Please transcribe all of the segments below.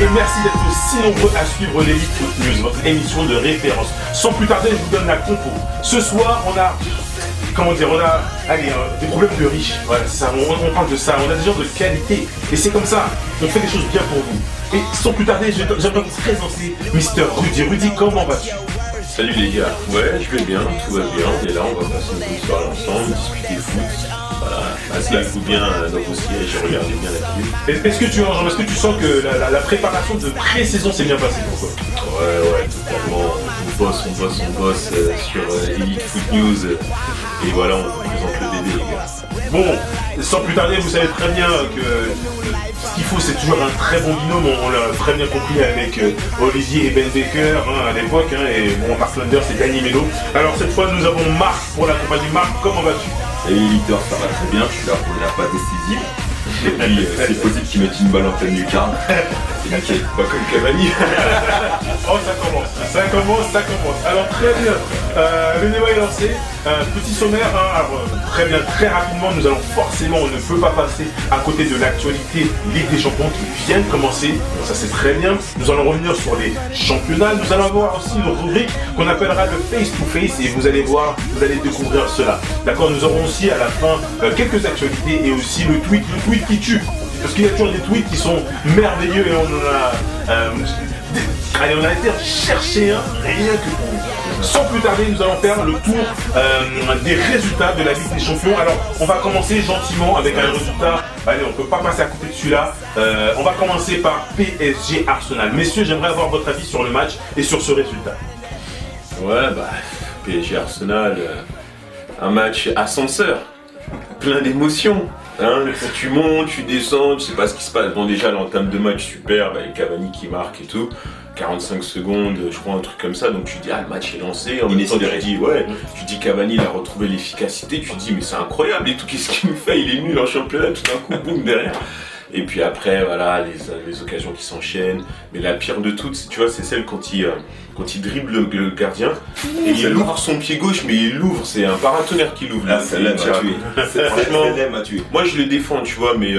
et merci d'être si nombreux à suivre l'Elite Foot News, votre émission de référence. Sans plus tarder, je vous donne la compo. Ce soir, on a, des problèmes de riches. Voilà, c'est ça, on parle de ça. On a des gens de qualité et c'est comme ça. On fait des choses bien pour vous. Et sans plus tarder, j'aimerais vous présenter Mister Rudy. Rudy, comment vas-tu? Salut les gars, ouais je vais bien, tout va bien, et là on va passer une bonne soirée ensemble, discuter foot, voilà, asseyez-vous bien dans vos sièges et regardez bien la télé. Est-ce que tu sens que la préparation de pré-saison s'est bien passée pour toi? Ouais, totalement, on bosse sur Elite Foot News, et voilà, on vous présente le bébé les gars. Bon, sans plus tarder, vous savez très bien que ce qu'il faut, c'est toujours un très bon binôme. On l'a très bien compris avec Olivier et Ben Baker à l'époque. Et bon, Mark Lander, c'est Danny Melo. Alors cette fois, nous avons Marc pour l'accompagner. Marc, comment vas-tu? Salut l'éditeur, ça va très bien. Je suis là pour la passe décisive. Et puis, c'est possible qu'ils mettent une balle en pleine lucarne. C'est nickel. Pas comme Cavani. Oh, ça commence. Alors très bien, le débat est lancé. Petit sommaire, alors, très bien, très rapidement, nous allons forcément, on ne peut pas passer à côté de l'actualité Ligue des Champions qui vient de commencer. Donc, ça c'est très bien. Nous allons revenir sur les championnats. Nous allons avoir aussi une rubrique qu'on appellera le face to face et vous allez voir, vous allez découvrir cela. D'accord, nous aurons aussi à la fin quelques actualités et aussi le tweet qui tue. Parce qu'il y a toujours des tweets qui sont merveilleux et on a été chercher un rien que pour vous. Sans plus tarder, nous allons faire le tour des résultats de la Ligue des Champions. Alors, on va commencer gentiment avec un résultat. Allez, on ne peut pas passer à côté de celui-là. On va commencer par PSG Arsenal. Messieurs, j'aimerais avoir votre avis sur le match et sur ce résultat. Ouais, PSG Arsenal, un match ascenseur, plein d'émotions. Hein, tu montes, tu descends, tu sais pas ce qui se passe. Bon, déjà l'entame de match super, avec Cavani qui marque et tout. 45 secondes, je crois, un truc comme ça. Donc tu dis, le match est lancé. En même temps, tu dis Cavani, il a retrouvé l'efficacité. Tu dis, mais c'est incroyable et tout. Qu'est-ce qu'il nous fait? Il est nul en championnat. Tout d'un coup, boum, derrière. Et puis après, voilà, les occasions qui s'enchaînent. Mais la pire de toutes, tu vois, c'est celle quand il dribble le gardien. Et il ouvre son pied gauche, mais il l'ouvre. C'est un paratonnerre qui l'ouvre. Celle-là m'a tué. Franchement, moi je le défends, tu vois, mais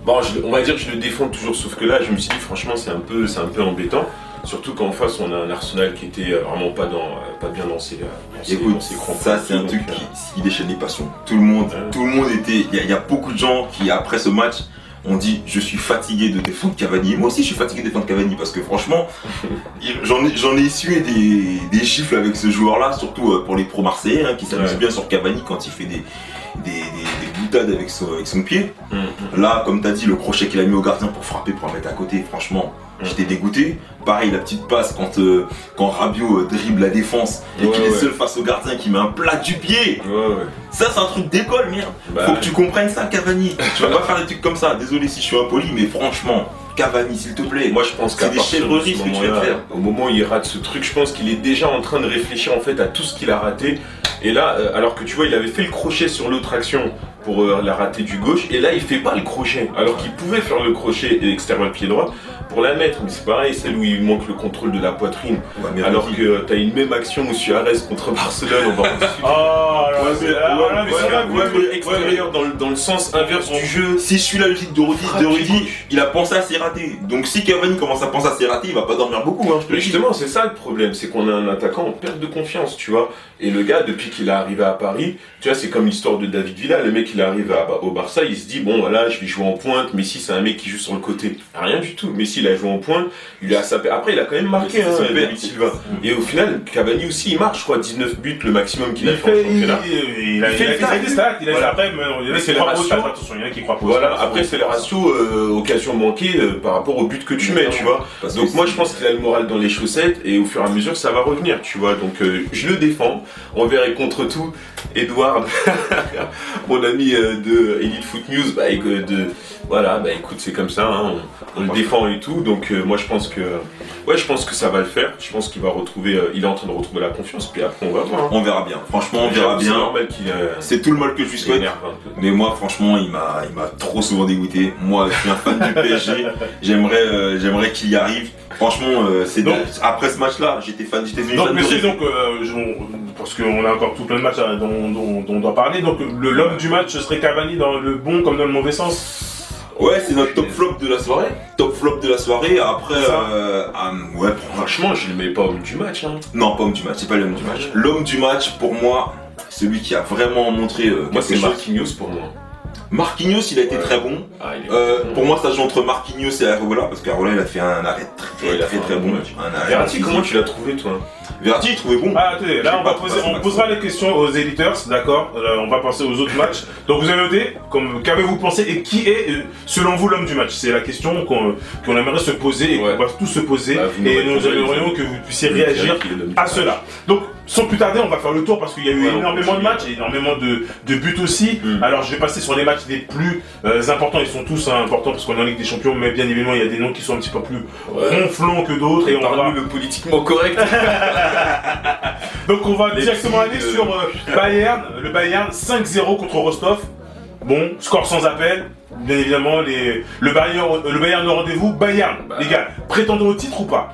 bon, on va dire que je le défends toujours, sauf que là, je me suis dit, franchement, c'est un peu embêtant. Surtout qu'en face, on a un Arsenal qui était vraiment pas bien dans ses crampons. Ça, c'est un truc qui déchaîne les passions. Tout le monde était. Il y a beaucoup de gens qui, après ce match, ont dit je suis fatigué de défendre Cavani. Et moi aussi, je suis fatigué de défendre Cavani parce que franchement, j'en ai sué des chiffres avec ce joueur-là, surtout pour les pros marseillais qui s'amusent bien sur Cavani quand il fait des boutades avec son pied. Là, comme tu as dit, le crochet qu'il a mis au gardien pour frapper, pour la mettre à côté, franchement, j'étais dégoûté. Pareil, la petite passe quand Rabiot dribble la défense et qu'il est seul face au gardien qui met un plat du pied. Ça, c'est un truc d'école, merde. Faut que tu comprennes ça, Cavani. Tu vas pas faire des trucs comme ça. Désolé si je suis impoli, mais franchement, Cavani, s'il te plaît. Moi, je pense qu'à partir de ce moment-là, au moment où il rate ce truc, je pense qu'il est déjà en train de réfléchir en fait à tout ce qu'il a raté. Et là, alors que tu vois, il avait fait le crochet sur l'autre action pour la rater du gauche, et là, il fait pas le crochet. Alors qu'il pouvait faire le crochet et extérieur pied droit pour la mettre. Mais c'est pareil, celle où il manque le contrôle de la poitrine. Alors que tu as une même action où Suarez contre Barcelone, on va en discuter. Extérieur dans le sens inverse du jeu. Si je suis la logique de Rudy, il a pensé à ses ratés. Donc si Cavani commence à penser à ses ratés, il va pas dormir beaucoup. Justement, c'est ça le problème, c'est qu'on a un attaquant en perte de confiance, tu vois. Et le gars, depuis qu'il est arrivé à Paris, tu vois, c'est comme l'histoire de David Villa. Le mec, il arrive au Barça, il se dit, bon, voilà, je vais jouer en pointe. Messi, c'est un mec qui joue sur le côté. Rien du tout. Messi, il a joué en pointe. Il a sapé. Après, il a quand même marqué, David Silva. Et au final, Cavani aussi, il marche, je crois, 19 buts, le maximum qu'il a fait en championnat. Il a fait des stats. Après, il y en a qui croient pas. Attention, il y en a qui croient pas. Voilà, après, c'est les ratios occasion manquée par rapport au but que tu mets, tu vois. Donc, moi, je pense qu'il a le moral dans les chaussettes et au fur et à mesure, ça va revenir, tu vois. Donc, je le défends. Envers et contre tout, Edouard, mon ami de Elite Foot News, écoute, c'est comme ça, on le défend et tout, donc moi je pense que ça va le faire, je pense qu'il va retrouver, il est en train de retrouver la confiance, puis après on va voir. On verra bien, franchement on verra bien, c'est tout le mal que je lui souhaite, mais moi franchement il m'a trop souvent dégoûté, moi je suis un fan du PSG, j'aimerais qu'il y arrive. Franchement, après ce match-là, j'étais venu. Donc, messieurs, parce qu'on a encore tout plein de matchs dont on doit parler. Donc, l'homme du match, ce serait Cavani dans le bon comme dans le mauvais sens. Ouais, c'est notre top flop de la soirée. Top flop de la soirée. Après, ouais, Franchement, je le mets pas homme du match. Hein. Non, pas homme du match, c'est pas l'homme du match. L'homme du match, pour moi, celui qui a vraiment montré. Moi, c'est quelque chose. Marquinhos pour moi. Marquinhos, il a été très bon. Ah, il est bon. Pour moi, ça joue entre Marquinhos et Areola parce qu'Areola, il a fait un arrêt très bon. Verratti, comment tu l'as trouvé, toi? Verratti, il trouvait bon. Ah, attendez, là on posera les questions aux éditeurs, d'accord? On va passer aux autres matchs. Donc vous avez noté, qu'avez-vous pensé et qui est selon vous l'homme du match? C'est la question qu'on aimerait se poser et qu'on va tous se poser. Et nous aimerions que vous puissiez réagir à cela. Donc sans plus tarder, on va faire le tour parce qu'il y a eu énormément de matchs et énormément de buts aussi. Alors je vais passer sur les matchs les plus importants. Ils sont tous importants parce qu'on est en Ligue des Champions, mais bien évidemment il y a des noms qui sont un petit peu plus ronflants que d'autres. Et on va le politiquement correct. Donc on va directement aller sur Bayern, le Bayern 5-0 contre Rostov. Bon, score sans appel. Bien évidemment, le Bayern de rendez-vous. Bayern, les gars, prétendant au titre ou pas?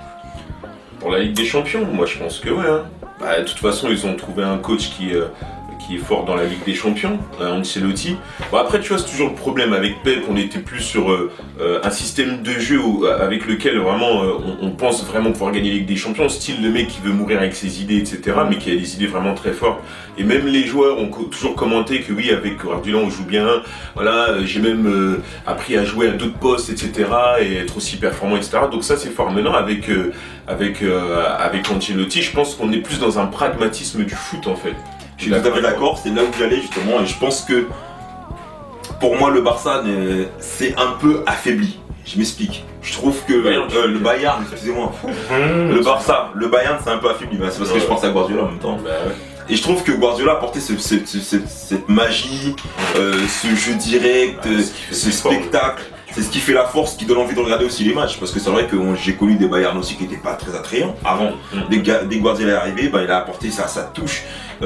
Pour la Ligue des Champions, moi je pense que ouais. Hein. Bah, de toute façon, ils ont trouvé un coach qui est fort dans la Ligue des Champions, Ancelotti. Bon, après, tu vois, c'est toujours le problème avec Pep. On était plus sur un système de jeu avec lequel vraiment on pense vraiment pouvoir gagner la Ligue des Champions. Style le mec qui veut mourir avec ses idées, etc. Mais qui a des idées vraiment très fortes. Et même les joueurs ont toujours commenté que oui, avec Guardiola, on joue bien. Voilà, j'ai même appris à jouer à d'autres postes, etc. Et être aussi performant, etc. Donc ça, c'est fort. Maintenant, avec Ancelotti, je pense qu'on est plus dans un pragmatisme du foot, en fait. Je suis tout à fait d'accord, c'est là où j'allais justement, et je pense que pour moi le Barça c'est un peu affaibli. Je m'explique. Je trouve que le Bayern, excusez-moi, le Bayern c'est un peu affaibli, c'est parce que je pense à Guardiola en même temps. Et je trouve que Guardiola a apporté cette magie, ce jeu direct, ce spectacle. C'est ce qui fait la force, qui donne envie de regarder aussi les matchs. Parce que c'est vrai que j'ai connu des Bayern aussi qui n'étaient pas très attrayants avant. Dès que Guardiola est arrivé, il a apporté sa touche,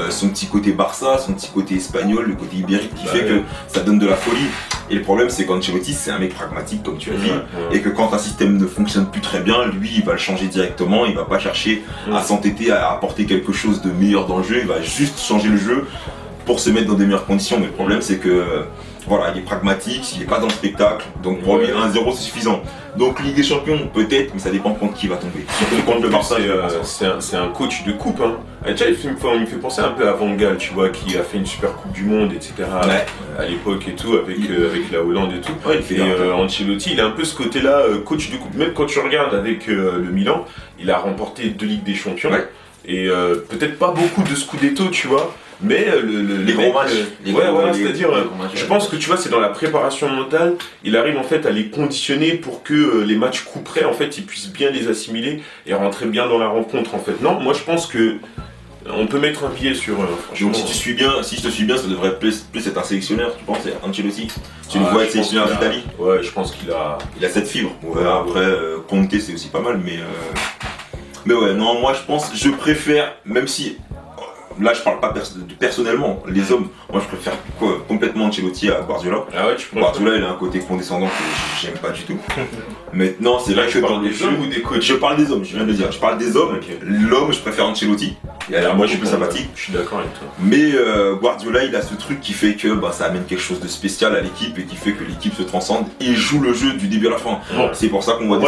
son petit côté Barça, son petit côté espagnol, le côté ibérique qui fait que ça donne de la folie. Et le problème, c'est qu'Ancelotti, c'est un mec pragmatique, comme tu as dit. Et que quand un système ne fonctionne plus très bien, lui, il va le changer directement. Il va pas chercher à s'entêter, à apporter quelque chose de meilleur dans le jeu. Il va juste changer le jeu pour se mettre dans des meilleures conditions. Mais le problème, c'est que voilà, il est pragmatique, il n'est pas dans le spectacle, donc pour lui 1-0 c'est suffisant. Donc Ligue des Champions peut-être, mais ça dépend contre qui va tomber. Surtout contre le Barça. C'est un coach de coupe. Hein. Et tu vois, il me fait penser un peu à Van Gaal, tu vois, qui a fait une super coupe du monde, etc. À l'époque et tout, avec la Hollande et tout. Ancelotti, il a un peu ce côté-là, coach de coupe. Même quand tu regardes avec le Milan, il a remporté 2 Ligues des Champions. Et peut-être pas beaucoup de Scudetto, tu vois. Mais les gros matchs, c'est-à-dire, je pense que tu vois, c'est dans la préparation mentale, il arrive en fait à les conditionner pour que les matchs coup près, en fait, ils puissent bien les assimiler et rentrer bien dans la rencontre, en fait. Non, moi je pense que on peut mettre un pied sur. Donc si je te suis bien, ça devrait plus être un sélectionneur, tu penses, Ancelotti. Tu le vois être sélectionneur d'Italie. Ouais, je pense qu'il a cette fibre. Ouais, après, Conte c'est aussi pas mal, mais ouais, non, moi je préfère, même si. Là, je parle pas personnellement, les hommes. Moi, je préfère complètement Ancelotti à Guardiola. Ah ouais, tu préfères. Guardiola, il a un côté condescendant que j'aime pas du tout. Maintenant, c'est vrai que dans les jeux ou des coachs. Je parle des hommes, je viens de le dire. Je parle des hommes. L'homme, je préfère Ancelotti. Il a l'air beaucoup plus sympathique. Je suis d'accord avec toi. Mais Guardiola, il a ce truc qui fait que ça amène quelque chose de spécial à l'équipe et qui fait que l'équipe se transcende et joue le jeu du début à la fin. Bon. C'est pour ça qu'on voit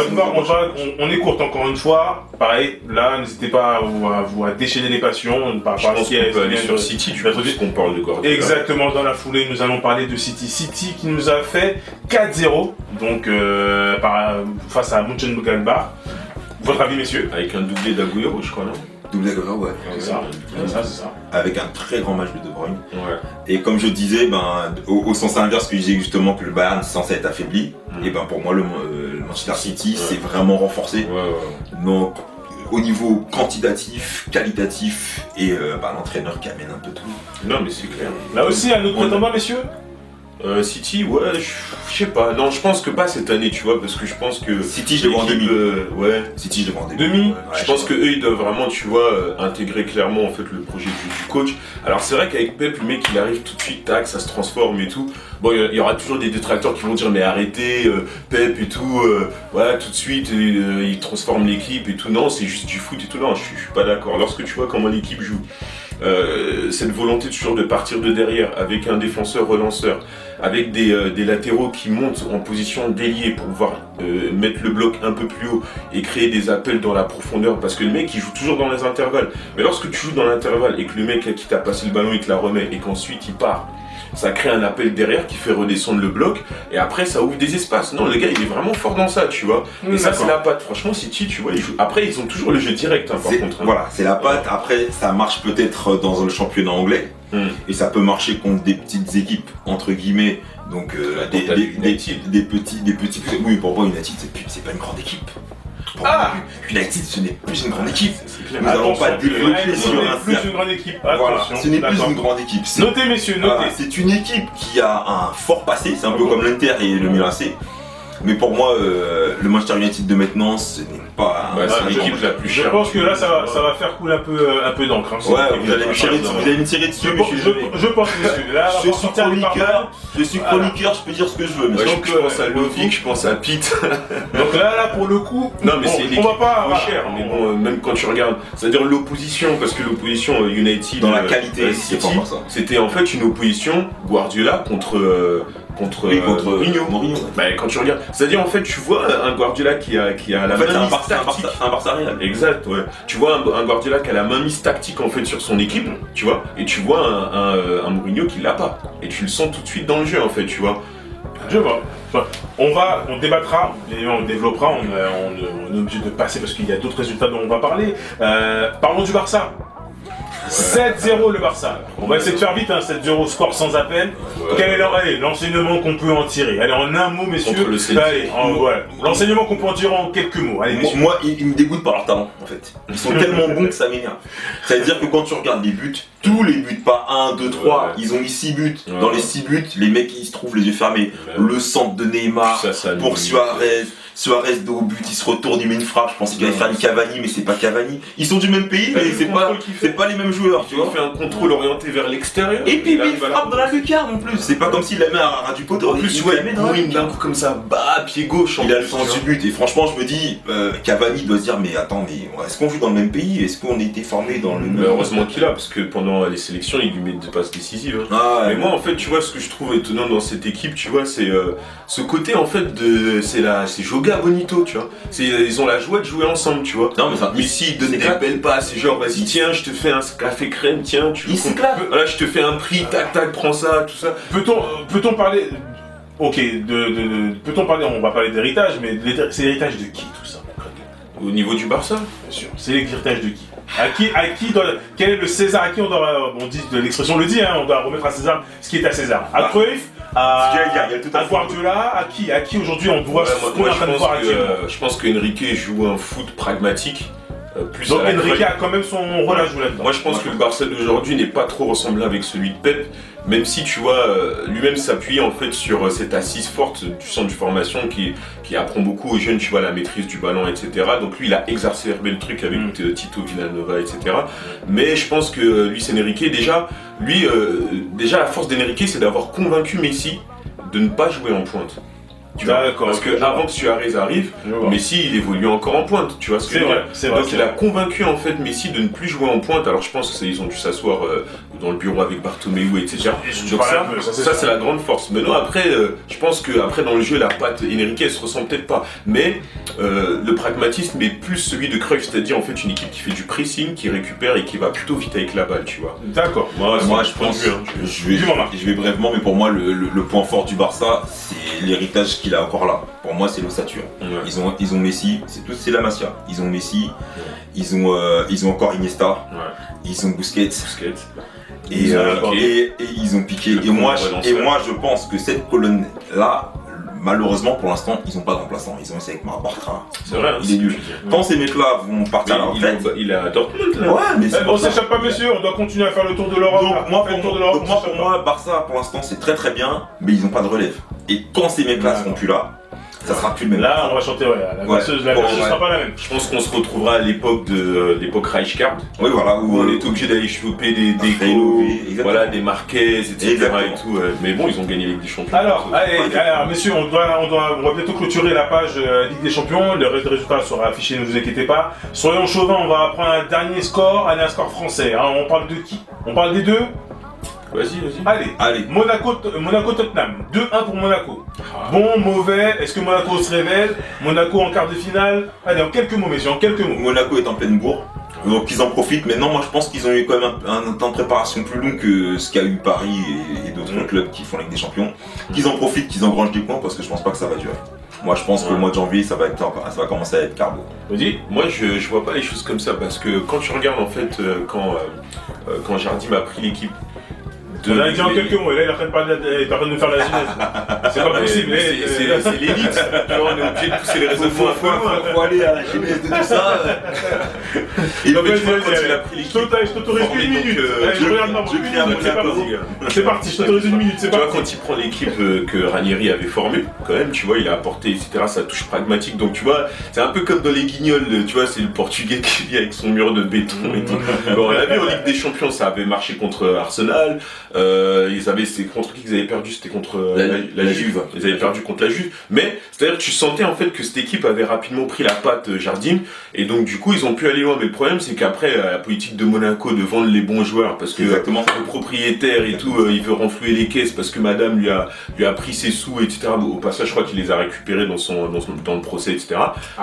on est court encore une fois. Pareil, là, n'hésitez pas à déchaîner les passions. Je pense qu'on peut aller sur City, tu vois, qu'on parle de Guardiola. Exactement, dans la foulée, nous allons parler de City. City qui nous a fait 4-0, donc face à Mönchengladbach. Votre avis, messieurs? Avec un doublé d'Agüero, je crois, non? Doublé d'Agüero, ouais. C'est ça. Avec un très grand match de De Bruyne. Ouais. Et comme je disais, au sens inverse, que je disais justement que le Bayern est censé être affaibli, et pour moi, le Manchester City s'est vraiment renforcé. Donc, au niveau quantitatif, qualitatif et l'entraîneur qui amène un peu tout. Non mais c'est clair. Là aussi un autre prétendant, messieurs? City, ouais, je sais pas. Non, je pense que pas cette année, tu vois, parce que je pense que City, je le vois en demi. City, je le vois en demi. Ouais, je pense que eux, ils doivent vraiment, tu vois, intégrer clairement en fait le projet du coach. Alors c'est vrai qu'avec Pep, le mec, il arrive tout de suite, tac, ça se transforme et tout. Bon, il y aura toujours des détracteurs qui vont dire mais arrêtez, Pep et tout, voilà, tout de suite, il transforme l'équipe et tout. Non, c'est juste du foot et tout. Non, je suis pas d'accord. Lorsque tu vois comment l'équipe joue cette volonté toujours de partir de derrière, avec un défenseur relanceur, avec des latéraux qui montent en position d'ailier pour pouvoir mettre le bloc un peu plus haut et créer des appels dans la profondeur, parce que le mec il joue toujours dans les intervalles. Mais lorsque tu joues dans l'intervalle et que le mec là, qui t'a passé le ballon il te la remet et qu'ensuite il part, ça crée un appel derrière qui fait redescendre le bloc et après ça ouvre des espaces. Non, le gars il est vraiment fort dans ça, tu vois. Et ça c'est la patte. Franchement, City, tu vois, ils jouent. Après ils ont toujours le jeu direct, hein, par contre. Hein. Voilà, c'est la patte. Après, ça marche peut-être dans le championnat anglais et ça peut marcher contre des petites équipes entre guillemets. Donc des petits. Oui, pour moi United c'est pas une grande équipe. United ce n'est plus une grande équipe. Nous n'allons pas développer sur un plus une grande équipe. Voilà, ce n'est plus une grande équipe. Notez messieurs, notez. Voilà, c'est une équipe qui a un fort passé, c'est un peu comme l'Inter et le Milan AC. Mais pour moi, le Manchester United de maintenant, ce n'est pas. C'est l'équipe la plus chère. Je pense que là, ça va faire couler un peu d'encre. Hein, ouais, vous allez me tirer dessus. Je pense, monsieur. Là, je suis chroniqueur, je peux dire ce que je veux. Mais je pense à Lovic, je pense à Pitt. Donc là, pour le coup, non, mais c'est l'équipe pas cher. Mais bon, même quand tu regardes, c'est-à-dire l'opposition, parce que l'opposition United dans la qualité, c'était en fait une opposition Guardiola contre Mourinho. Bah, quand tu regardes, c'est-à-dire en fait tu vois un Guardiola qui a la main mise tactique. Un Barça Real. Exact, ouais. Tu vois un Guardiola qui a la main mise tactique en fait sur son équipe, tu vois, et tu vois un Mourinho qui l'a pas. Et tu le sens tout de suite dans le jeu en fait, tu vois. Je vois. On débattra, on développera, on est obligé de passer parce qu'il y a d'autres résultats dont on va parler. Parlons du Barça. 7-0 le Barça. On va essayer de faire vite, hein, 7-0 score sans appel. Quel est l'enseignement qu'on peut en tirer? Allez, en un mot, messieurs. Allez, l'enseignement qu'on peut en tirer en quelques mots. Allez, messieurs. Moi, ils me dégoûtent par leur talent, en fait. Ils sont tellement bons que ça m'énerve. C'est-à-dire que quand tu regardes les buts, tous les buts, pas 1, 2, 3, ils ont mis 6 buts. Dans les 6 buts, les mecs, ils se trouvent les yeux fermés. Le centre de Neymar pour Suarez de haut but, il se retourne, il met une frappe. Je pensais qu'il allait faire une Cavani, mais c'est pas Cavani. Ils sont du même pays, mais c'est pas les mêmes joueurs. Tu vois, il fait un contrôle orienté vers l'extérieur. Et puis il frappe dans la lucarne en plus. C'est pas comme s'il la met à ras du poteau. En plus, il d'un coup comme ça, pied gauche. Il a le sens du but. Et franchement, je me dis, Cavani doit se dire, mais attends, est-ce qu'on joue dans le même pays? Est-ce qu'on a été formé dans le même. Heureusement qu'il a, parce que pendant les sélections, il lui met des passes décisives. Mais moi, en fait, tu vois, ce que je trouve étonnant dans cette équipe, tu vois, c'est ce côté en fait c'est Joga Bonito, tu vois. Ils ont la joie de jouer ensemble, tu vois. Non, mais si il donne des belles passes, c'est genre vas-y tiens, je te fais un café crème, tiens, voilà, je te fais un prix, tac tac, prends ça, tout ça. Peut-on parler peut-on parler, on va parler d'héritage, mais c'est l'héritage de qui tout ça? Au niveau du Barça? Bien sûr. C'est l'héritage de qui? Quel est le César à qui on doit, on dit, l'expression le dit, hein, on doit remettre à César ce qui est à César. À Cruyff, à Guardiola, à qui aujourd'hui on doit ce qu'on est en train de voir actuellement. Je pense qu'Enrique joue un foot pragmatique. Donc Enrique a quand même son rôle à jouer là-dedans. Moi je pense que le Barça d'aujourd'hui n'est pas trop ressemblant avec celui de Pep, même si tu vois, lui-même s'appuie en fait sur cette assise forte du centre de formation qui apprend beaucoup aux jeunes, tu vois, la maîtrise du ballon, etc. Donc lui il a exacerbé le truc avec Tito Villanova, etc. Mais je pense que Luis Enrique, déjà la force d'Enrique c'est d'avoir convaincu Messi de ne pas jouer en pointe. Tu vois, parce que avant que Suarez arrive, Messi il évolue encore en pointe, tu vois ce que je veux dire. Donc il a convaincu en fait Messi de ne plus jouer en pointe. Alors je pense qu'ils ont dû s'asseoir dans le bureau avec Bartomeu, etc. Donc ça c'est la grande force. Maintenant après, je pense que après dans le jeu la patte Enrique elle se ressent peut-être pas, mais le pragmatisme est plus celui de Cruyff, c'est-à-dire en fait une équipe qui fait du pressing, qui récupère et qui va plutôt vite avec la balle, tu vois. D'accord. Moi je pense, je vais brièvement, mais pour moi le point fort du Barça c'est l'héritage qu'il a encore là. Pour moi c'est l'ossature. Ils ont Messi, c'est la Masia. Ils ont Messi, ils ont encore Iniesta, ils ont Busquets. Et ils ont Piqué. Et moi je pense que cette colonne là, malheureusement pour l'instant ils n'ont pas de remplaçant. Ils ont essayé avec Bartra. C'est vrai. Il est nul. Quand ces mecs là vont partir à la retraite, il est à Dortmund là. Ouais, mais on s'échappe pas monsieur, on doit continuer à faire le tour de l'Europe. Donc moi pour moi Barça pour l'instant c'est très très bien, mais ils n'ont pas de relève. Et quand ces mecs là seront plus là, ça sera plus le même. Là, on va chanter, la version sera pas la même. Je pense qu'on se retrouvera à l'époque de l'époque Rijkaard. Oui, voilà, où on est obligé d'aller choper des voilà, des Marquez, etc. et tout. Mais bon, ils ont gagné la Ligue des Champions. Alors, allez, messieurs, on va bientôt clôturer la page Ligue des Champions. Le reste des résultats sera affiché, ne vous inquiétez pas. Soyons chauvins, on va prendre un dernier score. Allez, un score français. Hein. On parle de qui? On parle des deux? Vas-y. Allez. Monaco-Tottenham. 2-1 pour Monaco. Bon, mauvais. Est-ce que Monaco se révèle? Monaco en quart de finale. Allez, en quelques mots, messieurs, en quelques mots. Monaco est en pleine bourre. Donc ils en profitent. Maintenant, moi je pense qu'ils ont eu quand même un temps de préparation plus long que ce qu'a eu Paris et d'autres clubs qui font la Ligue des Champions. Qu'ils en profitent, qu'ils engrangent des points parce que je pense pas que ça va durer. Moi je pense que le mois de janvier ça va commencer à être carbo. Vas-y. Moi je vois pas les choses comme ça parce que quand tu regardes en fait quand Jardim a pris l'équipe. On a dit en quelques mots, là il est en train de nous faire la genèse. C'est pas possible. C'est l'élite. On est obligé de pousser les raisonnements un peu loin. Faut aller à la genèse de tout ça. Et donc, je t'autorise une minute. C'est parti, je t'autorise une minute. C'est parti. Tu vois, quand il prend l'équipe que Ranieri avait formée, quand même, tu vois, il a apporté, etc., sa touche pragmatique. Donc, tu vois, c'est un peu comme dans les Guignols, tu vois, c'est le Portugais qui vit avec son mur de béton et tout. Bon, on l'a vu en Ligue des Champions, ça avait marché contre Arsenal. C'était contre qui ils avaient perdu, c'était contre la Juve. Ils avaient perdu contre la Juve. Mais, c'est-à-dire que tu sentais en fait que cette équipe avait rapidement pris la patte Jardim. Et donc, du coup, ils ont pu aller loin. Mais le problème, c'est qu'après, la politique de Monaco de vendre les bons joueurs, parce que le propriétaire et tout, il veut renflouer les caisses parce que madame lui a pris ses sous, etc. Au passage, je crois qu'il les a récupérés dans le procès, etc.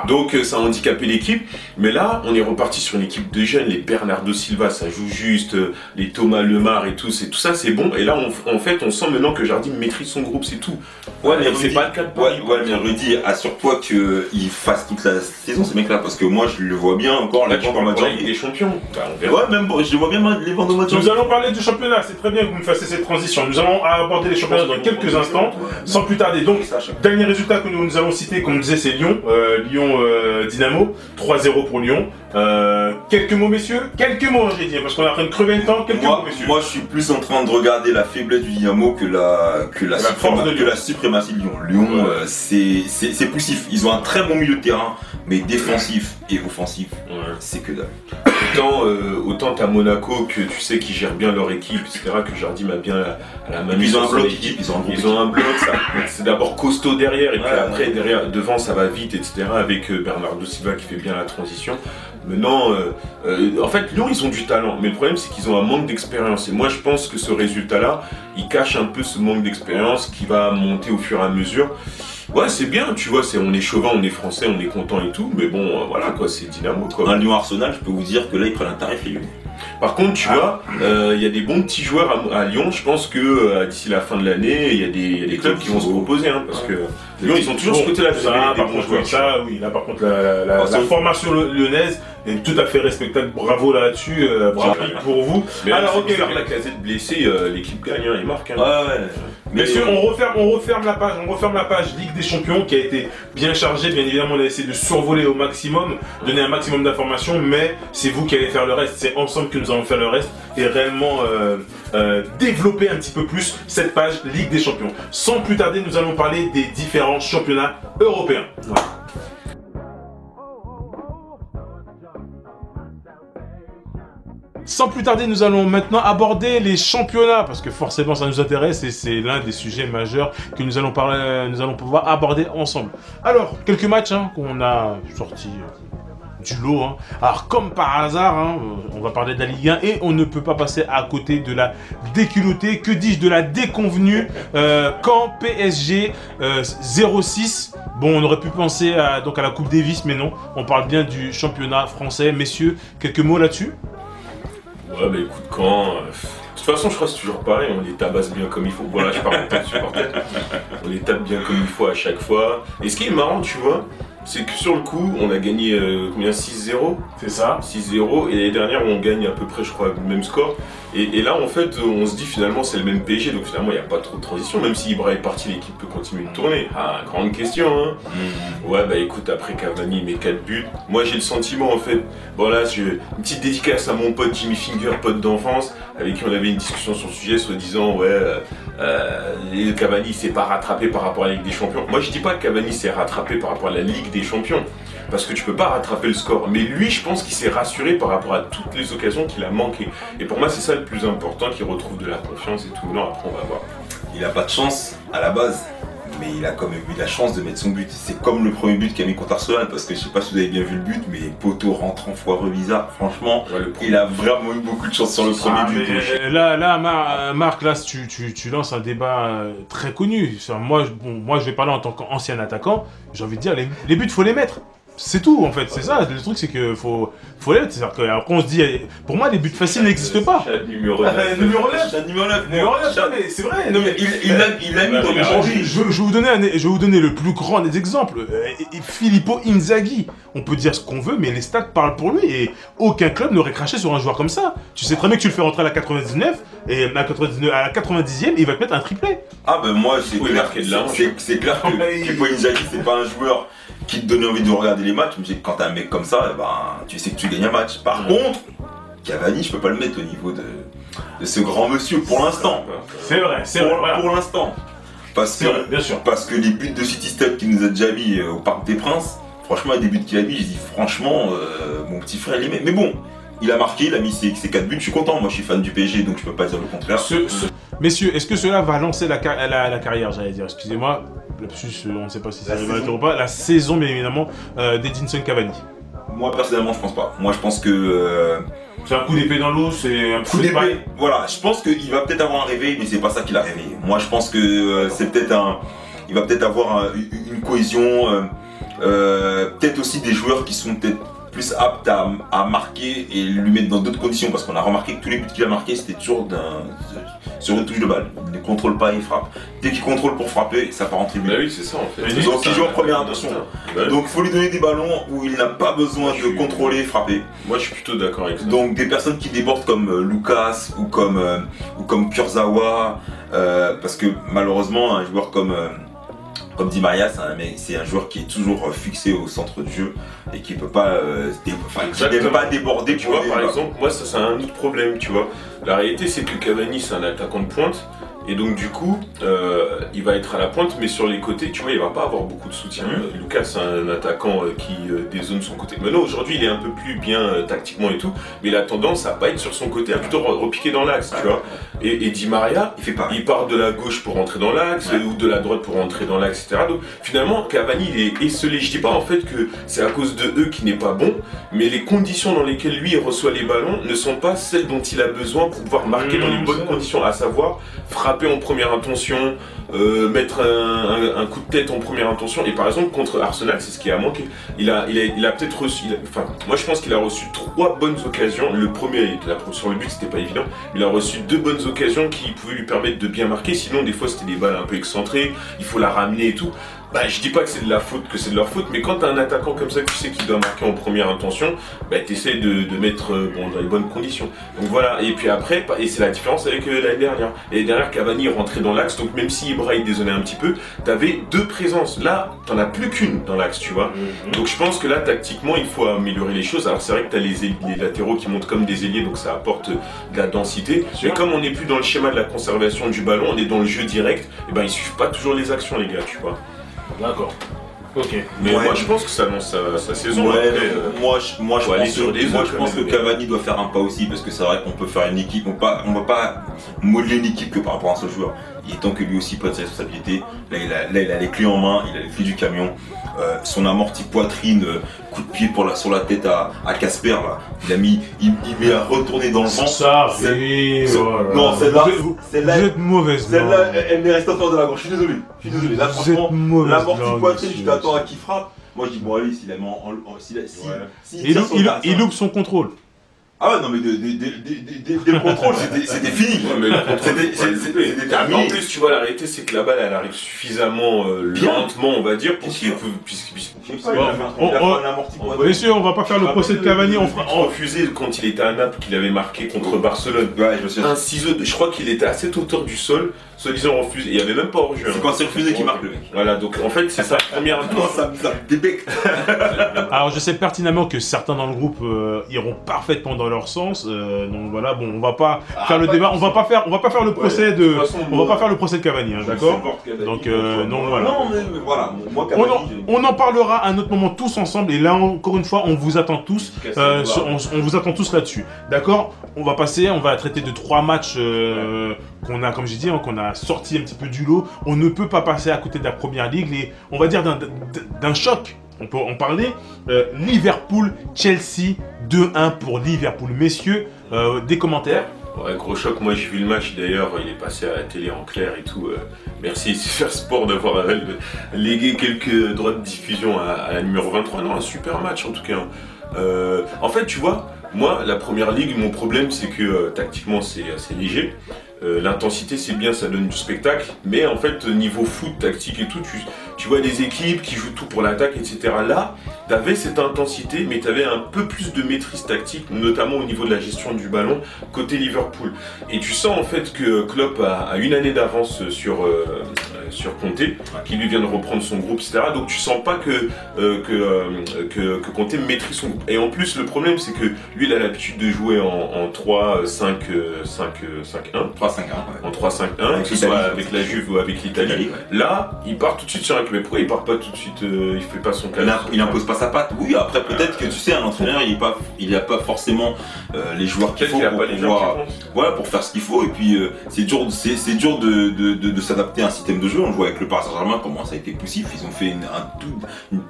Donc, ça a handicapé l'équipe. Mais là, on est reparti sur une équipe de jeunes. Les Bernardo Silva, ça joue juste. Les Thomas Lemar et tout ça, c'est bon. Et là, en fait, on sent maintenant que Jardim maîtrise son groupe, c'est tout. Ouais, mais c'est pas le cas de Paris. Ouais, mais Rudy, assure-toi qu'il fasse toute la saison, ce mec-là, parce que moi, je le vois bien encore. Là, tu parles de Ligue des Champions. Ouais, même je le vois bien les vendre au mois de janvier. Nous allons parler du championnat. C'est très bien que vous me fassiez cette transition. Nous allons aborder les championnats dans quelques instants, sans plus tarder. Donc, dernier résultat que nous allons citer, comme on disait, c'est Lyon. Lyon Dynamo, 3-0 pour Lyon. Quelques mots, messieurs. Quelques mots, j'ai dit, parce qu'on est en train de crever le temps. Quelques mots, messieurs. Moi, je suis plus en train de regarder la faiblesse du Dynamo que la suprématie de Lyon. Lyon, c'est poussif. Ils ont un très bon milieu de terrain, mais défensif et offensif, c'est que dalle. Autant t'as Monaco que tu sais qu'ils gèrent bien leur équipe, etc. Que Jardim a bien la main. Ils ont un bloc équipe. Ils ont un bloc. C'est d'abord costaud derrière et puis après devant ça va vite, etc. Avec Bernardo Silva qui fait bien la transition. Maintenant, en fait, Lyon, ils ont du talent, mais le problème, c'est qu'ils ont un manque d'expérience. Et moi, je pense que ce résultat-là, il cache un peu ce manque d'expérience qui va monter au fur et à mesure. Ouais, c'est bien, tu vois, on est chauvin, on est français, on est content et tout, mais bon, voilà, quoi, c'est Dynamo, quoi. Un Lyon-Arsenal, je peux vous dire que là, ils prennent un tarif Lyon. Par contre, tu vois, il y a des bons petits joueurs à Lyon. Je pense que d'ici la fin de l'année, il y a des clubs qui vont se proposer, hein, parce que Lyon, ils ont toujours ce côté-là. Par contre, la formation lyonnaise est tout à fait respectable. Bravo là-dessus, bravo pour vous. Mais alors, ok, la Lacazette blessée, l'équipe gagne, il marque. Hein. Messieurs, on referme la page Ligue des Champions qui a été bien chargée. Bien évidemment, on a essayé de survoler au maximum, donner un maximum d'informations, mais c'est vous qui allez faire le reste. C'est ensemble que nous allons faire le reste et réellement développer un petit peu plus cette page Ligue des Champions. Sans plus tarder, nous allons parler des différents championnats européens. Sans plus tarder, nous allons maintenant aborder les championnats parce que forcément ça nous intéresse et c'est l'un des sujets majeurs que nous allons pouvoir aborder ensemble. Alors, quelques matchs qu'on a sortis du lot. Alors, comme par hasard, on va parler de la Ligue 1 et on ne peut pas passer à côté de la déculottée, que dis-je, de la déconvenue quand PSG 0-6. Bon, on aurait pu penser à la Coupe Davis, mais non. On parle bien du championnat français. Messieurs, quelques mots là-dessus? Ouais, bah écoute, quand. De toute façon, je crois que c'est toujours pareil, on les tabasse bien comme il faut. Voilà, je parle en tant que supporter. On les tape bien comme il faut à chaque fois. Et ce qui est marrant, tu vois, c'est que sur le coup, on a gagné combien, 6-0 ? C'est ça. 6-0, et l'année dernière, on gagne à peu près, je crois, le même score. Et là, en fait, on se dit finalement c'est le même PSG, donc finalement il n'y a pas trop de transition, même si Ibra est parti, l'équipe peut continuer de tourner. Ah, grande question, hein. Ouais, bah écoute, après Cavani met 4 buts, moi j'ai le sentiment en fait, bon là, une petite dédicace à mon pote Jimmy Finger, pote d'enfance, avec qui on avait une discussion sur le sujet, soi-disant, Cavani s'est pas rattrapé par rapport à la Ligue des Champions. Moi je dis pas que Cavani s'est rattrapé par rapport à la Ligue des Champions, parce que tu peux pas rattraper le score, mais lui je pense qu'il s'est rassuré par rapport à toutes les occasions qu'il a manquées. Et pour moi c'est ça le plus important, qu'il retrouve de la confiance et tout. Non, après on va voir. Il a pas de chance à la base, mais il a quand même eu la chance de mettre son but. C'est comme le premier but qu'il a mis contre Arsenal, parce que je sais pas si vous avez bien vu le but, mais poteau rentrant foireux bizarre. Franchement, il a vraiment eu beaucoup de chance sur le premier but. Marc, là tu lances un débat très connu. Moi je vais parler en tant qu'ancien attaquant. J'ai envie de dire, les buts faut les mettre. C'est tout en fait, c'est ça. Le truc c'est que faut les mettre. C'est-à-dire qu'après on se dit, pour moi les buts faciles n'existent pas. Numéro 9. Numéro 9, mais c'est vrai. Non, mais Il l'a mis dans le changé. Je vais vous donner le plus grand des exemples. Filippo Inzaghi. On peut dire ce qu'on veut, mais les stats parlent pour lui et aucun club n'aurait craché sur un joueur comme ça. Tu sais très bien que tu le fais rentrer à la 99 et à la 90e, il va te mettre un triplé. Ah ben moi c'est clair que Filippo Inzaghi c'est pas un joueur qui te donnait envie de regarder les matchs, mais quand t'as un mec comme ça, tu sais que tu gagnes un match. Par contre, Cavani, je peux pas le mettre au niveau de ce grand monsieur pour l'instant. C'est vrai. Pour l'instant. Parce que les buts de City Step qu'il nous a déjà mis au Parc des Princes, franchement, les buts qu'il a mis, je dis franchement, mon petit frère, il les met. Mais bon, il a marqué, il a mis ses 4 buts, je suis content. Moi, je suis fan du PSG, donc je peux pas dire le contraire. Messieurs, est-ce que cela va lancer la carrière, j'allais dire, excusez-moi, on ne sait pas si ça va être ou pas, la saison bien évidemment d'Edinson Cavani. Moi personnellement je pense pas. Moi je pense que c'est un coup d'épée dans l'eau, c'est un coup d'épée. Voilà, je pense qu'il va peut-être avoir un réveil, mais c'est pas ça qui l'a réveillé. Moi je pense que c'est peut-être il va peut-être avoir une cohésion, peut-être aussi des joueurs qui sont peut-être plus aptes à marquer et lui mettre dans d'autres conditions, parce qu'on a remarqué que tous les buts qu'il a marqués c'était toujours sur une touche de balle. Il ne contrôle pas, il frappe. Dès qu'il contrôle pour frapper, ça part en tribune. Bah oui, c'est ça en fait. Donc il joue en première intention. Donc il faut lui donner des ballons où il n'a pas besoin de contrôler, frapper. Moi je suis plutôt d'accord avec ça. Donc des personnes qui débordent comme Lucas ou comme Kurzawa, parce que malheureusement un joueur comme Di Maria, c'est un joueur qui est toujours fixé au centre du jeu et qui peut pas, déborder. Tu vois, par exemple, moi ça c'est un autre problème, tu vois. La réalité c'est que Cavani c'est un attaquant de pointe. Et donc du coup, il va être à la pointe, mais sur les côtés, tu vois, il va pas avoir beaucoup de soutien. Lucas, c'est un attaquant qui dézone son côté. Maintenant, aujourd'hui, il est un peu plus bien tactiquement et tout, mais il a tendance à pas être sur son côté, à plutôt repiquer dans l'axe, tu vois. Et Di Maria, il part de la gauche pour rentrer dans l'axe, ou de la droite pour rentrer dans l'axe, etc. Donc finalement, Cavani, il est esselé. Je dis pas en fait que c'est à cause de eux qu'il n'est pas bon, mais les conditions dans lesquelles lui il reçoit les ballons ne sont pas celles dont il a besoin pour pouvoir marquer dans les bonnes conditions, à savoir frapper en première intention, mettre un coup de tête en première intention. Et par exemple contre Arsenal, c'est ce qui a manqué. Il a peut-être reçu, moi je pense qu'il a reçu 3 bonnes occasions. Le premier, sur le but c'était pas évident, mais il a reçu 2 bonnes occasions qui pouvaient lui permettre de bien marquer. Sinon des fois c'était des balles un peu excentrées, il faut la ramener et tout. Bah, je dis pas que c'est de la faute, que c'est de leur faute, mais quand t'as un attaquant comme ça que tu sais qu'il doit marquer en première intention, bah t'essaies de mettre dans les bonnes conditions. Donc voilà, et puis après, et c'est la différence avec l'année dernière. L'année dernière, Cavani rentrait dans l'axe, donc même si Ibra il dézonnait un petit peu, t'avais 2 présences. Là, t'en as plus qu'une dans l'axe, tu vois. Donc je pense que là, tactiquement, il faut améliorer les choses. Alors c'est vrai que t'as les latéraux qui montent comme des ailiers, donc ça apporte de la densité. Mais comme on n'est plus dans le schéma de la conservation du ballon, on est dans le jeu direct, et ben ils suivent pas toujours les actions, les gars, tu vois. D'accord. Ok. Mais moi je pense que ça lance sa saison. Ouais, après, moi je pense que Cavani doit faire un pas aussi, parce que c'est vrai qu'on peut faire une équipe, on va pas modeler une équipe que par rapport à ce joueur. Il est temps que lui aussi prenne ses responsabilités. Là il a les clés en main, il a les clés du camion. Son amorti poitrine, coup de pied sur la tête à Casper là. Il met à retourner dans le vent. Non, celle-là, vous êtes mauvaise. Celle-là, elle m'est restée en dehors de la gorge. Je suis désolé. Là, franchement, l'amorti poitrine, je t'attends à qui frappe. Moi, je dis bon allez, s'il a mis il loupe son contrôle. Ah ouais, non, mais dès le contrôle, c'était fini. Ouais, mais le contrôle, C'était terminé. En plus, tu vois, la réalité, c'est que la balle, elle arrive suffisamment lentement, on va dire, pour qu'il puisse. Je sais pas, il a fait un amorti pour Bien sûr, on va pas faire le procès de Cavani. On fera. refusé quand il était à Naples, qu'il avait marqué contre Barcelone. Ouais, je me souviens. Un ciseau, je crois qu'il était à cette hauteur du sol, soi-disant refusé. Il n'y avait même pas hors-jeu. C'est quand c'est refusé qu'il marque le mec. Voilà, donc en fait, c'est sa première. Non, ça me débecte. Alors, je sais pertinemment que certains dans le groupe iront parfaitement dans leur sens. Donc voilà, bon, on va pas faire le débat. On va pas faire le procès de. On va pas faire le procès de Cavani, hein, d'accord? Donc non, voilà. Non, mais voilà, moi, Cavani, On en parlera à un autre moment tous ensemble. Et là, encore une fois, on vous attend tous. On vous attend tous là-dessus, d'accord? On va traiter de 3 matchs qu'on a, comme j'ai dit, hein, qu'on a sorti un petit peu du lot. On ne peut pas passer à côté de la première ligue. Et on va dire d'un choc. On peut en parler. Liverpool-Chelsea 2-1 pour Liverpool. Messieurs, des commentaires? Ouais, gros choc, moi j'ai vu le match d'ailleurs, il est passé à la télé en clair et tout. Merci Super Sport d'avoir légué quelques droits de diffusion à la numéro 23. Non, un super match en tout cas. En fait, tu vois, moi la première ligue, mon problème c'est que tactiquement c'est assez léger. L'intensité c'est bien, ça donne du spectacle, mais en fait niveau foot, tactique et tout, tu vois des équipes qui jouent tout pour l'attaque, etc. Là, t'avais cette intensité, mais t'avais un peu plus de maîtrise tactique, notamment au niveau de la gestion du ballon côté Liverpool. Et tu sens en fait que Klopp a une année d'avance sur Conte, qui lui vient de reprendre son groupe, etc. Donc tu sens pas que Conte maîtrise son groupe. Et en plus, le problème c'est que lui, il a l'habitude de jouer en 3-5-1. 3-5-1. En 3-5-1, que ce soit avec la Juve ou avec l'Italie. Ouais. Là, il part tout de suite sur un. Mais pourquoi il part pas tout de suite il fait pas son cas. Il impose pas sa patte. Oui, après peut-être que tu sais, un entraîneur, il a pas forcément les joueurs qu'il faut pour pouvoir, voilà, pour faire ce qu'il faut. Et puis c'est dur de s'adapter à un système de jeu. On joue avec le Paris Saint-Germain, comment ça a été poussif. Ils ont fait une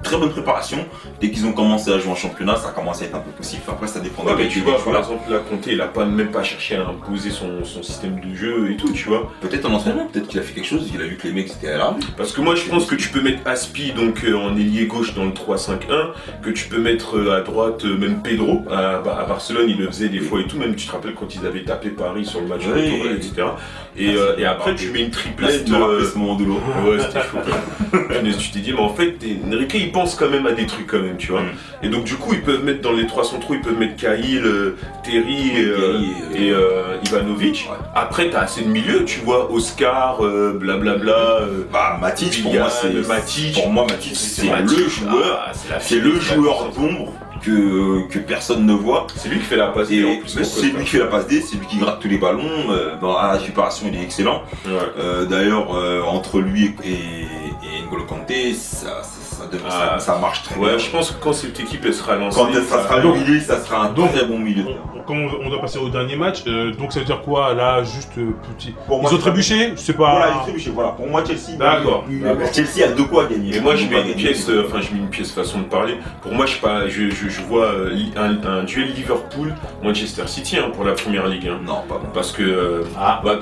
très bonne préparation. Dès qu'ils ont commencé à jouer en championnat, ça a commencé à être un peu poussif. Après, ça dépend de tu vois, par exemple, là, Conte, il a même pas cherché à imposer son système de jeu et tout, tu vois. Peut-être en entraînement, peut-être qu'il a fait quelque chose, il a vu que les mecs étaient à l'arme. Parce que moi, je pense que tu peux mettre Aspi donc en ailier gauche dans le 3-5-1, que tu peux mettre à droite même Pedro à Barcelone, il le faisait des fois et tout, même tu te rappelles quand ils avaient tapé Paris sur le match retour, etc. Et après tu mets une triplette. Ce moment de l'eau. Ouais, c'était chaud. Tu t'es dit, mais en fait, Enrique il pense quand même à des trucs quand même, tu vois. Et donc du coup, ils peuvent mettre dans les 3 centraux, ils peuvent mettre Cahill, Terry et Ivanovic. Ouais. Après, t'as assez de milieu, tu vois, Oscar, blablabla. Matic, pour moi, c'est le joueur. C'est le joueur d'ombre que personne ne voit. C'est lui qui fait la passe D. C'est lui qui fait la passe D, c'est lui qui gratte tous les ballons. À la récupération, il est excellent. Ouais. D'ailleurs, entre lui et N'Golo Kanté, ça marche très bien. Ouais, je pense que quand cette équipe elle sera lancée, quand ça sera huilé, ça sera un très bon milieu. Quand on doit passer au dernier match, donc ça veut dire quoi là, juste petit. Ils ont trébuché, je sais pas. Voilà, ils ont trébuché. Voilà, pour moi Chelsea. D'accord. Chelsea a de quoi gagner. Et moi je mets une pièce, façon de parler. Pour moi je vois un duel Liverpool-Manchester City pour la première ligue. Non, pas bon. Parce que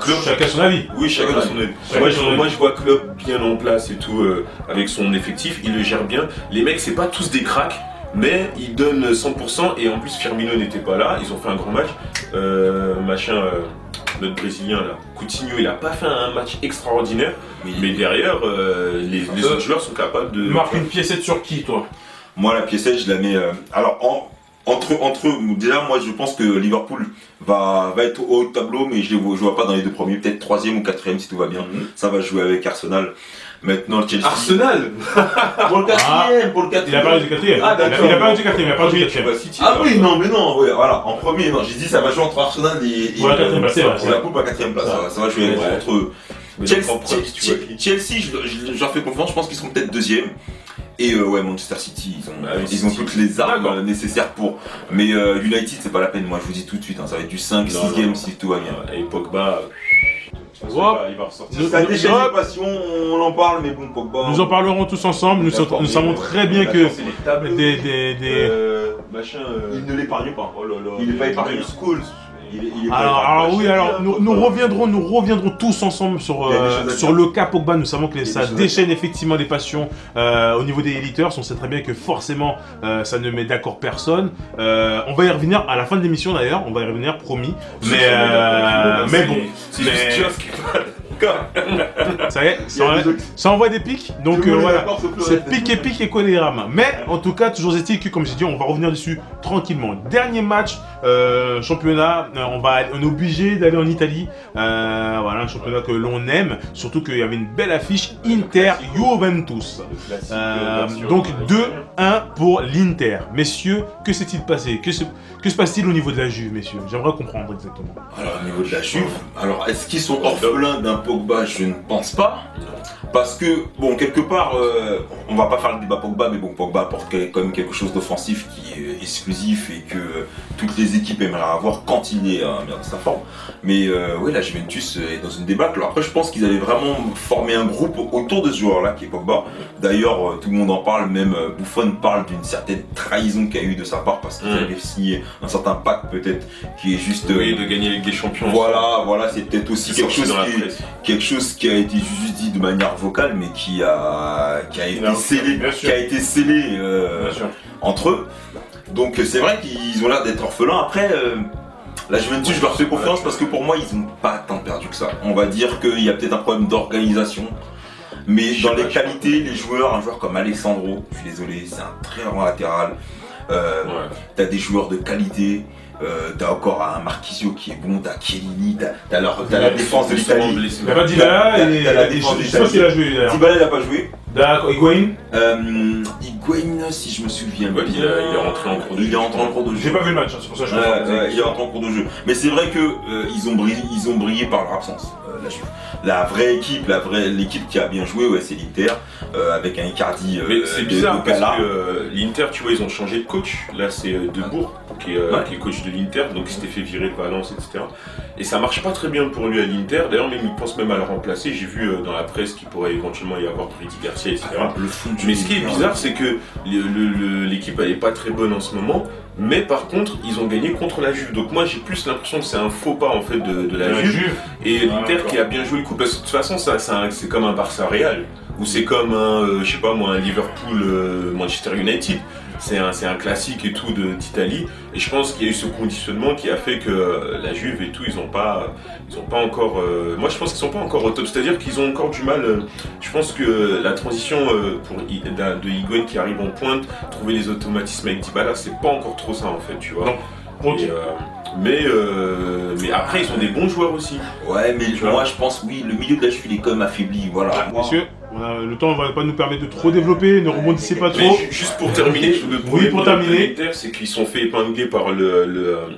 Klopp, chacun son avis. Oui, chacun son avis. Moi je vois Klopp bien en place et tout avec son effectif, il le gère bien. Les mecs c'est pas tous des cracks. Mais ils donnent 100% et en plus Firmino n'était pas là, ils ont fait un grand match. Notre Brésilien là, Coutinho, il a pas fait un match extraordinaire, mais derrière les autres joueurs sont capables de. Marque une piécette sur qui toi? Moi la piécette je la mets. Alors entre eux, déjà moi je pense que Liverpool va être au haut de tableau, mais je vois pas dans les 2 premiers, peut-être 3e ou 4e si tout va bien. Ça va jouer avec Arsenal. Maintenant, Chelsea. Arsenal pour le 4e, Il a parlé du 4e. Ah, d'accord. Il a parlé du 4e, il a parlé du 4e. Ah oui, non, mais non, ouais, voilà. En premier, non, j'ai dit ça va jouer entre Arsenal et la 4e place. C'est la coupe à 4e place. Ça va jouer entre eux. Chelsea, je leur fais confiance, je pense qu'ils seront peut-être 2e. Et Manchester City, ils ont toutes les armes nécessaires pour. Mais United, c'est pas la peine, moi je vous dis tout de suite, ça va être du 5, 6e si tout va bien. Et Pogba. Il va ressortir. Ça déchaîne les passions, on en parle, mais bon, Pogba. Nous en parlerons tous ensemble. Nous savons très bien que machin. Il ne l'épargne pas. Oh là là. Il n'est pas épargné. Scholes. Alors nous reviendrons tous ensemble sur le cas Pogba. Nous savons que ça déchaîne effectivement les passions au niveau des éditeurs. On sait très bien que forcément ça ne met d'accord personne. On va y revenir à la fin de l'émission d'ailleurs. On va y revenir, promis. Mais bon. Ça y est, ça envoie des pics, donc voilà, c'est pic et colérama. Mais en tout cas, toujours est-il que, comme j'ai dit, on va revenir dessus tranquillement. Dernier match, championnat, on est obligé d'aller en Italie, voilà, un championnat que l'on aime, surtout qu'il y avait une belle affiche Inter-Juventus. Donc 2-1 pour l'Inter. Messieurs, que s'est-il passé? Que se passe-t-il au niveau de la Juve, messieurs? J'aimerais comprendre exactement. Alors au niveau de la Juve, alors est-ce qu'ils sont orphelins d'un Pogba? Je ne pense pas. Parce que, bon, quelque part, on va pas faire le débat Pogba, mais bon, Pogba apporte quand même quelque chose d'offensif qui est exclusif et que toutes les équipes aimeraient avoir quand il est bien dans sa forme. Mais oui, la Juventus est dans une débâcle. Alors après, je pense qu'ils allaient vraiment former un groupe autour de ce joueur-là qui est Pogba. D'ailleurs, tout le monde en parle, même Buffon parle d'une certaine trahison qu'il y a eu de sa part parce qu'ils avaient signé un certain pacte peut-être qui est juste... oui, de gagner avec des champions. Voilà, c'est peut-être aussi quelque chose qui a été juste dit de manière vocale, mais qui a été scellé entre eux. Donc c'est vrai qu'ils ont l'air d'être orphelins. Après, la Juventus, je leur fais confiance parce que pour moi, ils n'ont pas tant perdu que ça. On va dire qu'il y a peut-être un problème d'organisation. Mais dans les qualités, les joueurs, un joueur comme Alessandro, je suis désolé, c'est un très grand latéral. T'as des joueurs de qualité. T'as encore un Marquisio qui est bon, t'as Chiellini, t'as la défense de l'Italie. T'as pas Dybala et t'as la défense de je sais pas s'il a joué d'ailleurs. Dybala il a pas joué. D'accord, Higuain. Higuain, si je me souviens bien. Il est rentré en cours de jeu. Il est rentré en cours de jeu. J'ai pas vu le match, c'est pour ça que je comprends. Il est rentré en cours de jeu. Mais c'est vrai que ils ont brillé par leur absence. La vraie équipe, l'équipe qui a bien joué, ouais, c'est l'Inter, avec un Icardi. Mais c'est bizarre parce que l'Inter, tu vois, ils ont changé de coach. Là, c'est Debourg qui est coach de l'Inter, donc il s'était fait virer de Valence, etc. Et ça marche pas très bien pour lui à l'Inter. D'ailleurs, même il pense même à le remplacer. J'ai vu dans la presse qu'il pourrait éventuellement y avoir Rudy Garcia, etc. Mais ce qui est bizarre, c'est que l'équipe elle est pas très bonne en ce moment. Mais par contre, ils ont gagné contre la Juve. Donc moi, j'ai plus l'impression que c'est un faux pas en fait de la Juve. Et l'Inter qui a bien joué le coup. Parce que de toute façon, c'est comme un Barça Real. Ou c'est comme un, je sais pas moi, un Liverpool Manchester United. C'est un classique et tout d'Italie. Et je pense qu'il y a eu ce conditionnement qui a fait que la Juve et tout, ils ont pas encore. Moi, je pense qu'ils sont pas encore au top. C'est-à-dire qu'ils ont encore du mal. Je pense que la transition de Higuain qui arrive en pointe, trouver les automatismes avec Dybala, c'est pas encore trop ça en fait, tu vois. Non. Okay. Mais après, ils ont des bons joueurs aussi. Ouais, mais moi, je pense, oui, le milieu de la Juve, il est quand même affaibli. Voilà. Messieurs, le temps ne va pas nous permettre de trop développer, ne rebondissez pas trop. Mais juste pour terminer, le problème de l'Inter, c'est qu'ils sont fait épingler par le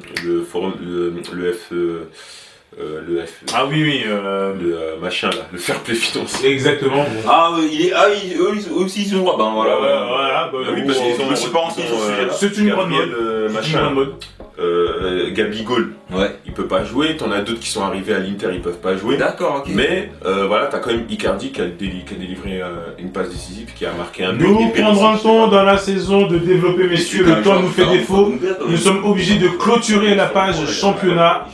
machin là, le fair play financier. Exactement. Eux aussi ils sont droits. Ben voilà. Oui, parce qu'ils ont. Je suis pas rentré sur ce sujet-là. C'est une grande mode. Gabigol, il peut pas jouer. T'en as d'autres qui sont arrivés à l'Inter, ils peuvent pas jouer. D'accord, ok. Mais voilà, t'as quand même Icardi qui a délivré une passe décisive, qui a marqué un but. Nous prendrons le temps dans la saison de développer, messieurs. Le temps nous fait défaut. Nous sommes obligés de clôturer la page championnat.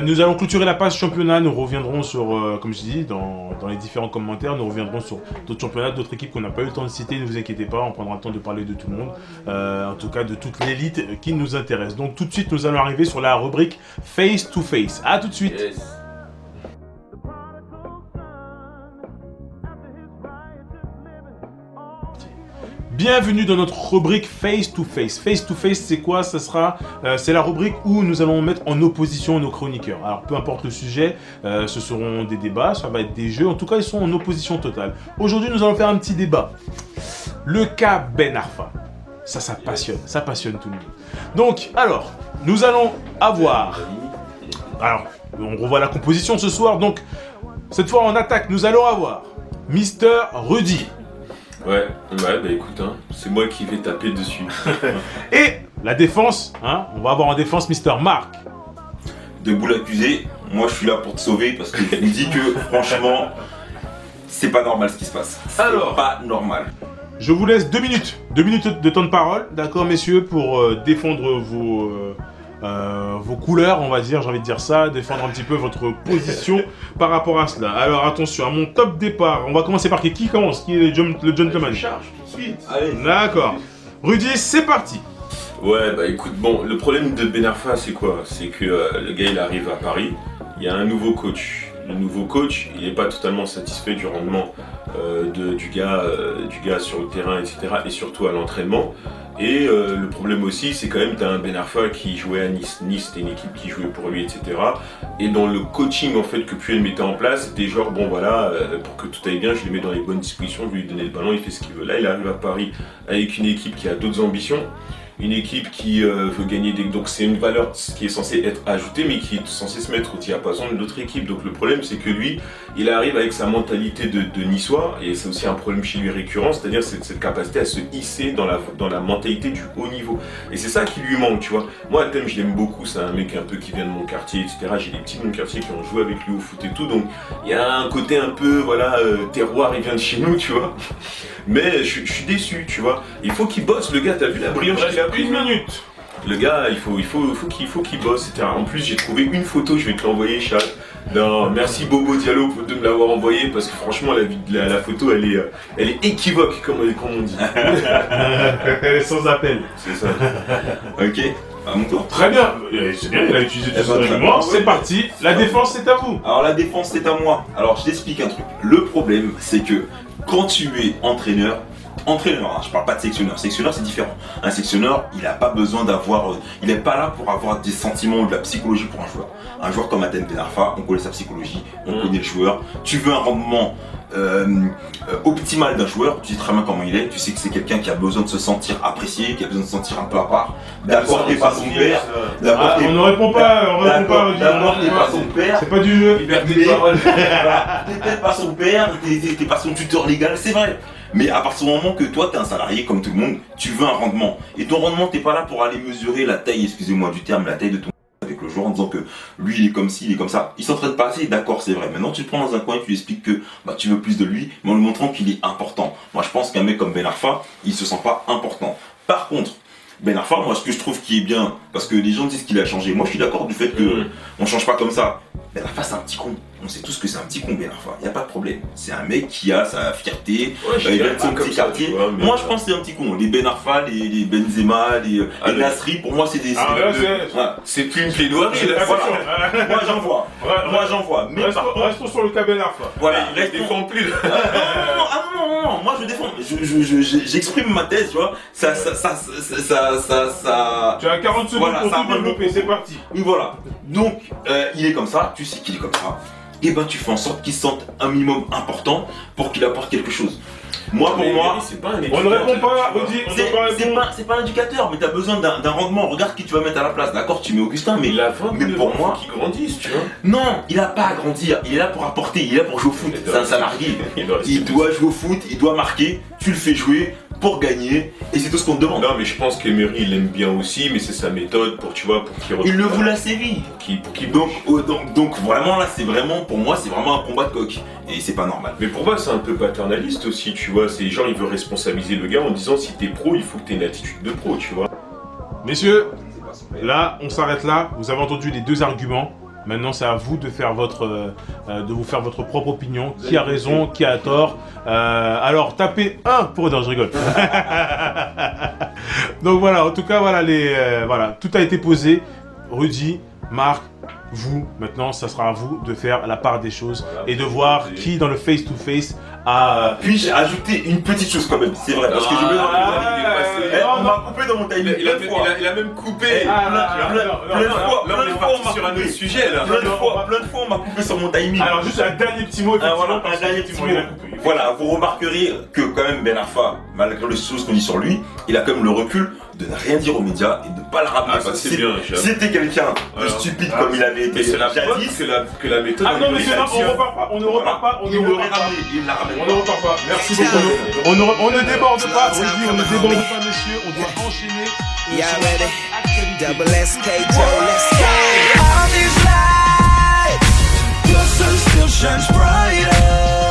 Nous allons clôturer la page championnat, nous reviendrons sur, comme je dis, dans les différents commentaires, nous reviendrons sur d'autres championnats, d'autres équipes qu'on n'a pas eu le temps de citer, ne vous inquiétez pas, on prendra le temps de parler de tout le monde, en tout cas de toute l'élite qui nous intéresse. Donc tout de suite, nous allons arriver sur la rubrique Face to Face. A tout de suite. Yes. Bienvenue dans notre rubrique Face to Face. Face to Face, c'est quoi? C'est la rubrique où nous allons mettre en opposition nos chroniqueurs. Alors, peu importe le sujet, ce seront des débats, ça va être des jeux. En tout cas, ils sont en opposition totale. Aujourd'hui, nous allons faire un petit débat. Le cas Ben Arfa. Ça passionne tout le monde. Donc, alors, nous allons avoir... Alors, on revoit la composition ce soir. Donc, cette fois, en attaque, nous allons avoir Mister Rudy. Ouais, bah écoute, c'est moi qui vais taper dessus. Et la défense, on va avoir en défense Mister Marc. Debout l'accusé, moi je suis là pour te sauver parce que je vous dis que franchement, c'est pas normal ce qui se passe. Alors, pas normal. Je vous laisse 2 minutes. 2 minutes de temps de parole, d'accord messieurs, pour défendre vos couleurs, on va dire, j'ai envie de dire ça, défendre un petit peu votre position par rapport à cela. Alors attention, à mon top départ, on va commencer par qui commence? Qui est le gentleman? Charge tout de suite. Allez. D'accord. Rudy, c'est parti. Ouais, bah écoute, bon, le problème de Ben Arfa, c'est quoi? C'est que le gars, il arrive à Paris, il y a un nouveau coach. Le nouveau coach, il n'est pas totalement satisfait du rendement du gars sur le terrain, etc. et surtout à l'entraînement. Et le problème aussi, c'est quand même, tu as un Ben Arfa qui jouait à Nice. Nice, c'était une équipe qui jouait pour lui, etc. Et dans le coaching en fait que Puel mettait en place, c'était genre, bon voilà, pour que tout aille bien, je le mets dans les bonnes dispositions, je vais lui donner le ballon, il fait ce qu'il veut. Là, il arrive à Paris avec une équipe qui a d'autres ambitions. Une équipe qui veut gagner des... Donc c'est une valeur qui est censée être ajoutée, mais qui est censée se mettre au diapason de l'autre équipe. Donc le problème, c'est que lui, il arrive avec sa mentalité de niçois, et c'est aussi un problème chez lui récurrent, c'est-à-dire cette capacité à se hisser dans la mentalité du haut niveau. Et c'est ça qui lui manque, tu vois. Moi, Atem, je l'aime beaucoup, c'est un mec un peu qui vient de mon quartier, etc. J'ai des petits de mon quartier qui ont joué avec lui au foot et tout, donc il y a un côté un peu, voilà, terroir, il vient de chez nous, tu vois. Mais je suis déçu, tu vois. Il faut qu'il bosse, le gars, t'as vu la brillance qu'il a pris? 1 minute. Le gars, il faut qu'il bosse, etc. En plus, j'ai trouvé une photo, je vais te l'envoyer, Charles. Non, merci Bobo Diallo de me l'avoir envoyé, parce que franchement, la photo, elle est équivoque, comme on dit. Elle est sans appel. C'est ça. Ok, à mon tour. Très bien. C'est bien, il a utilisé tout son argument. C'est parti. La défense, c'est à vous. Alors la défense c'est à moi. Alors je t'explique un truc. Le problème c'est que quand tu es entraîneur, hein, je parle pas de sectionneur. Sectionneur c'est différent. Un sectionneur, il n'a pas besoin d'avoir, il n'est pas là pour avoir des sentiments ou de la psychologie pour un joueur. Un joueur comme Atem Ben Arfa, on connaît sa psychologie, on connaît le joueur. Tu veux un rendement optimal d'un joueur, tu sais très bien comment il est, tu sais que c'est quelqu'un qui a besoin de se sentir apprécié, qui a besoin de se sentir un peu à part, d'abord t'es pas son père, On ne répond pas, d'abord t'es pas son père, c'est pas du jeu. Liberté de parole. t'es peut-être pas son père, t'es pas son tuteur légal, c'est vrai. Mais à partir du moment que toi t'es un salarié comme tout le monde, tu veux un rendement. Et ton rendement, t'es pas là pour aller mesurer la taille, excusez-moi du terme, la taille de ton avec le joueur en disant que lui il est comme ci, il est comme ça. Il s'entraîne pas assez, d'accord, c'est vrai. Maintenant tu le prends dans un coin et tu lui expliques que tu veux plus de lui, mais en lui montrant qu'il est important. Moi je pense qu'un mec comme Ben Arfa, il se sent pas important. Par contre, Ben Arfa, moi ce que je trouve qui est bien, parce que les gens disent qu'il a changé, moi je suis d'accord du fait que on change pas comme ça. Ben Arfa c'est un petit con. On sait tous que c'est un petit con Ben Arfa, il n'y a pas de problème. C'est un mec qui a sa fierté, il vient de son petit quartier. Moi je pense que c'est un petit con. Les Ben Arfa, les Benzema, les Nasri, pour moi c'est des... C'est plus une plaidoirie là. Voilà. Moi j'en vois. Mais par contre, Restons sur le cas Ben Arfa. voilà, Il défend plus. non, moi je défends. J'exprime ma thèse, tu vois. Ça. Tu as 40 secondes Voilà, pour ça tout développer, c'est parti. Oui, voilà. Donc, il est comme ça, tu sais qu'il est comme ça. Et ben, tu fais en sorte qu'il se sente un minimum important pour qu'il apporte quelque chose. Moi, pour moi, c'est pas un On ne répond pas, Rudy, on ne peut pas répondre. c'est pas un indicateur, mais t'as besoin d'un rendement. Regarde qui tu vas mettre à la place. D'accord, tu mets Augustin, mais il a mais pour moi, qui grandissent, tu vois. non, il a pas à grandir. Il est là pour apporter, il est là pour jouer au foot. C'est un salarié. Il doit jouer au foot, il doit marquer. Tu le fais jouer pour gagner, et c'est tout ce qu'on te demande. Non, mais je pense qu'Emery il l'aime bien aussi, mais c'est sa méthode pour, tu vois, pour qu'il Il le voulait à Séville. Donc vraiment là, c'est vraiment, pour moi, c'est vraiment un combat de coq. Et c'est pas normal. Mais pour moi, c'est un peu paternaliste aussi, tu vois. C'est genre, il veut responsabiliser le gars en disant si t'es pro, il faut que t'aies une attitude de pro, tu vois. Messieurs, là, on s'arrête là. Vous avez entendu les deux arguments. Maintenant, c'est à vous de faire de vous faire votre propre opinion. Qui a raison, qui a tort. Alors, tapez 1 pour... Non, je rigole. Donc voilà, en tout cas, voilà, voilà, tout a été posé. Rudy, Marc, vous, maintenant, ça sera à vous de faire la part des choses et de voir qui, dans le face-to-face, a... Puis-je ajouter une petite chose quand même, c'est vrai, parce que je mets dans on m'a coupé dans mon timing. Il a même coupé. Plein de fois, on m'a sur un autre coupé. sujet là. Plein de fois, on m'a coupé sur mon timing. Alors, juste un dernier petit mot. Voilà, un dernier petit mot. Voilà, vous remarquerez que quand même Ben Arfa, malgré les choses qu'on dit sur lui, il a quand même le recul de ne rien dire aux médias et de ne pas le rappeler. Ça c'est bien. C'était quelqu'un de stupide comme il avait été jadis. Que la méthode. Ah non, mais c'est on repart pas, on ne repart pas, on ne repart pas. Il l'a ramené. On ne repart pas. Merci beaucoup. On ne déborde pas, Rudy, on ne déborde pas, messieurs. On doit enchaîner. Y'all ready? Double SK Joe, let's go. All these lights, your sun still shines brighter.